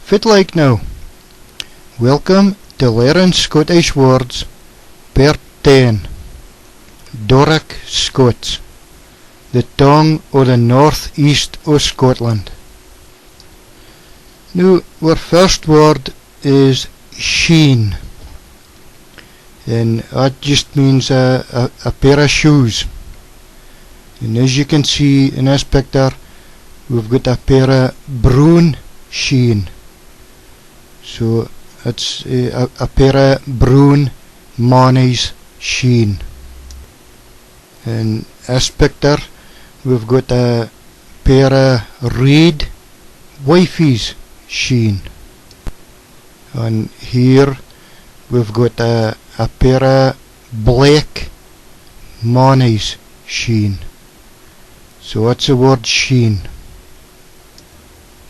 Fit like now. Welcome to Learning Scottish Words per 10. Doric, Scots, the tongue of the north-east of Scotland. Now, our first word is sheen, and that just means a pair of shoes. And as you can see in this picture, we've got a pair of brown sheen. So it's a pair of brown mannies sheen. In this picture, we've got a pair of red wifey's sheen. And here we've got a pair of black mannies sheen. So that's the word sheen.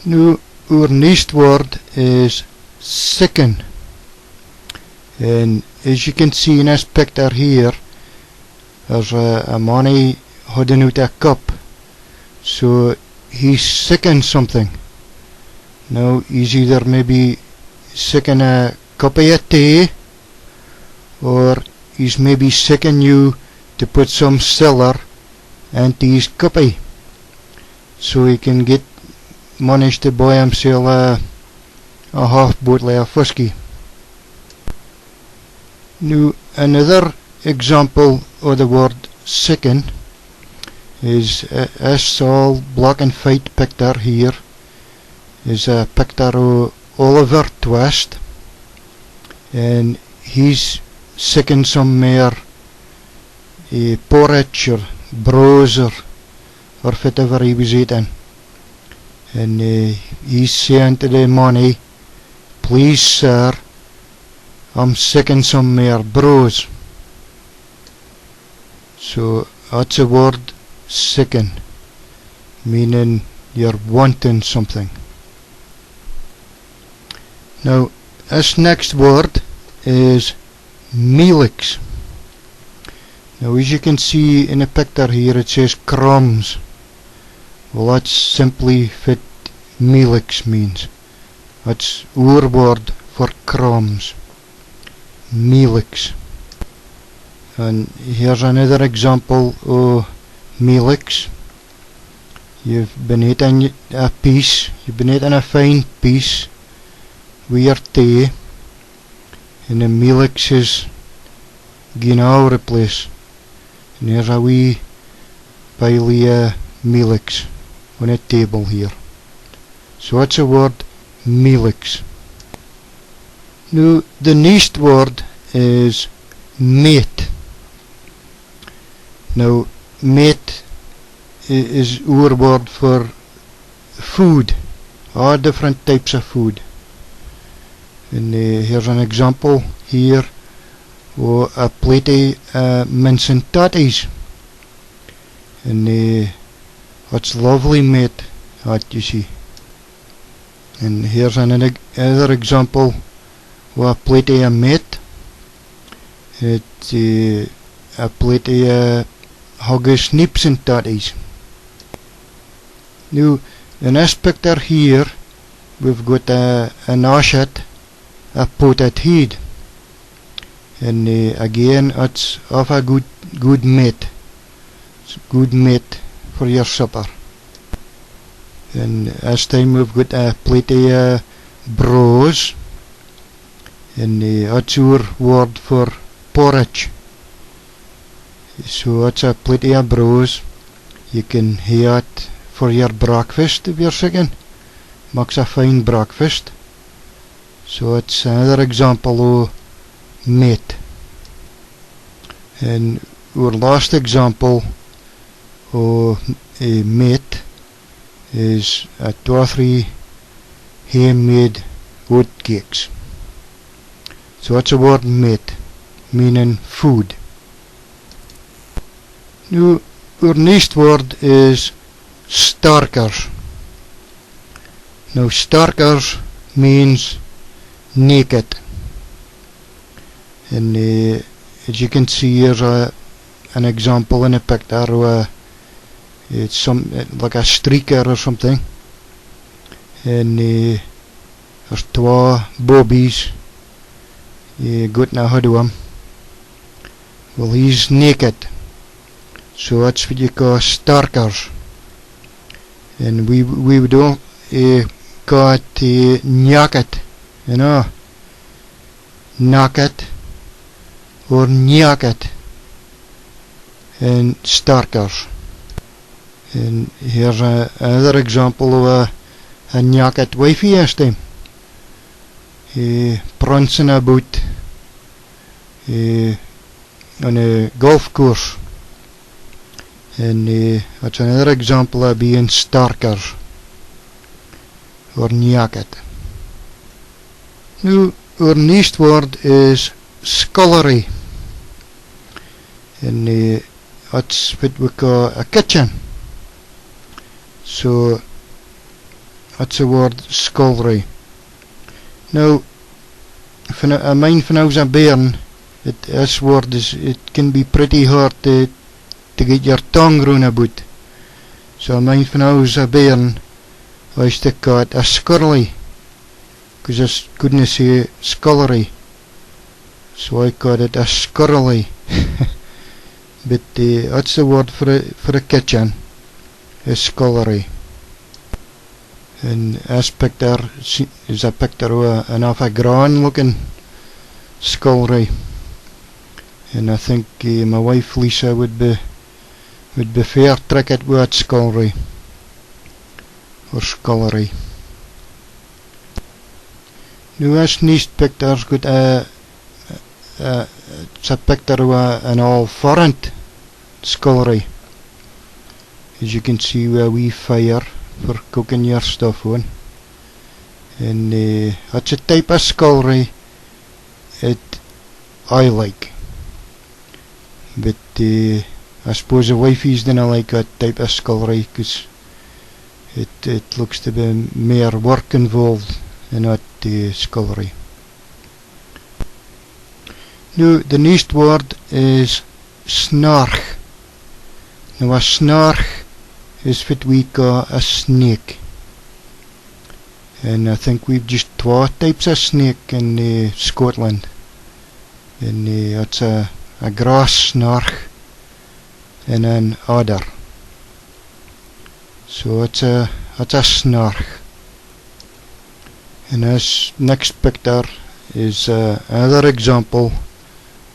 Now our next word is sicken. And as you can see in this picture here, there's a man holding out a cup. So he's sicking something. Now he's either maybe sicking a cup of tea, or he's maybe sicking you to put some cellar into his cuppy, so he can get money to buy himself a half bottle of whiskey. Now another example of the word sicken is this all black and white picture here is a picture of Oliver Twist, and he's sicking some more porridge or brose or whatever he was eating, and he's saying to the money, "Please sir, I'm sicking some more brose." So that's the word sicken, meaning you're wanting something. Now this next word is mealix. Now as you can see in the picture here, it says crumbs. Well, that's simply what mealix means. That's our word for crumbs. Mealix. And here's another example of mealix. You've been eating a piece, you've been eating a fine piece with your tea, and the mealix is going all over the place. And here's a wee pile of mealix on a table here. So that's the word mealix. Now the next word is mate. Now mate is our word for food, all different types of food. And here's an example here of a plate of mince and tatties, and that's lovely mate, that you see. And here's another example of a plate of mate. It's a plate of haggis, nips and tatties. Now in this picture here, we've got an ashet, a potted head, and again it's of a good mate. It's good mate for your supper. And this time we've got a plate of brose, and that's our word for porridge. So it's a plate of brose. You can have it for your breakfast if you're sick. Makes a fine breakfast. So it's another example of mate. And our last example of a mate is a 2 or 3 handmade oat cakes. So that's the word mate, meaning food. Now our next word is starkers. Now starkers means naked, and as you can see here's an example in a picture where it's like a streaker or something, and There's 2 bobbies. Goed na gedoen. Well, he's naked. So that's what you call starkers. And we don't call it naked, you know, naked or naked and starkers. And here's another example of a naked wifey yesterday. Prancing about on a golf course. And that's another example of being starkers or naked. Now, our next word is scullery. And that's what we call a kitchen. So that's the word scullery. Now, mine van ou's aan bairn, this word it can be pretty hard to get your tongue round about. So mine van ou's aan bairn, I used to call it a scullery, because I couldn't say scullery. So I called it a scullery. But that's the word for a kitchen, a scullery. And as picture is a picture of an half a grand looking scullery. And I think my wife Lisa would be fair trick it with scullery or scullery. Now this next picture's got it's a picture of an all foreign scullery. As you can see, where we fire for cooking your stuff on. And that's a type of scullery that I like. But I suppose the wifeys don't like that type of scullery, because it looks to be more work involved in that scullery. Now the next word is snark. Now a snark is what we call a snake. And I think we've just 2 types of snake in Scotland. And it's a grass snark and an adder. So it's a snark. And this next picture is another example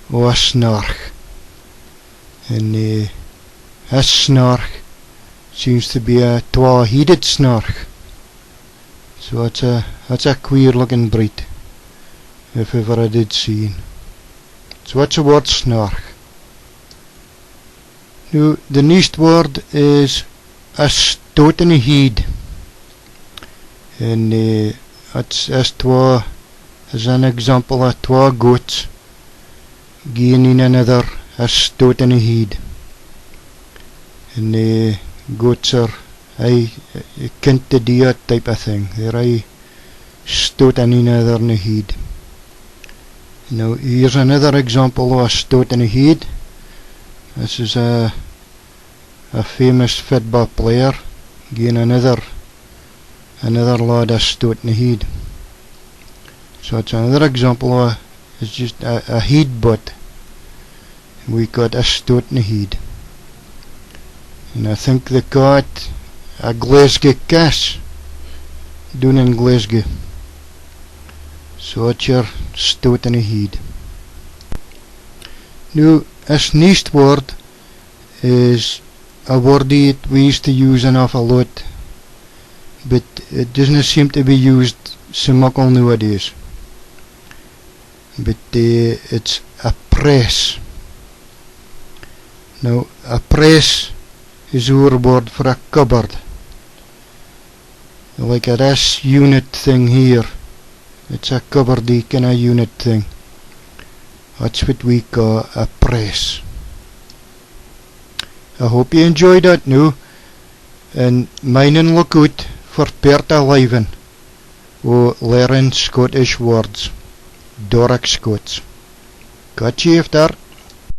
of a snark. And this snark seems to be a 2-headed snark. So that's a queer looking breed, if ever I did see. So what's the word snark? Now the next word is a stoat in the head. And that's as an example of 2 goats gaining another a stoat in the head. And goats are kind to do that type of thing. They're stoat in another in the head. Now here's another example of a stoat in the head. This is a famous football player giving another lad a stoat in the head. So it's another example of it's just a headbutt. We got a stoat in the head. And I think they got a Glasgow cash down in Glasgow. So it's your stoat in the head. Now this next word is a word that we used to use an awful lot, but it doesn't seem to be used so much nowadays. But it's a press. Now a press is our word for a cupboard. Like this unit thing here, it's a cupboardy kind of unit thing. That's what we call a press. I hope you enjoyed that now, and mine look out for Perta Liven or learn Scottish words, Doric Scots. Catch you after.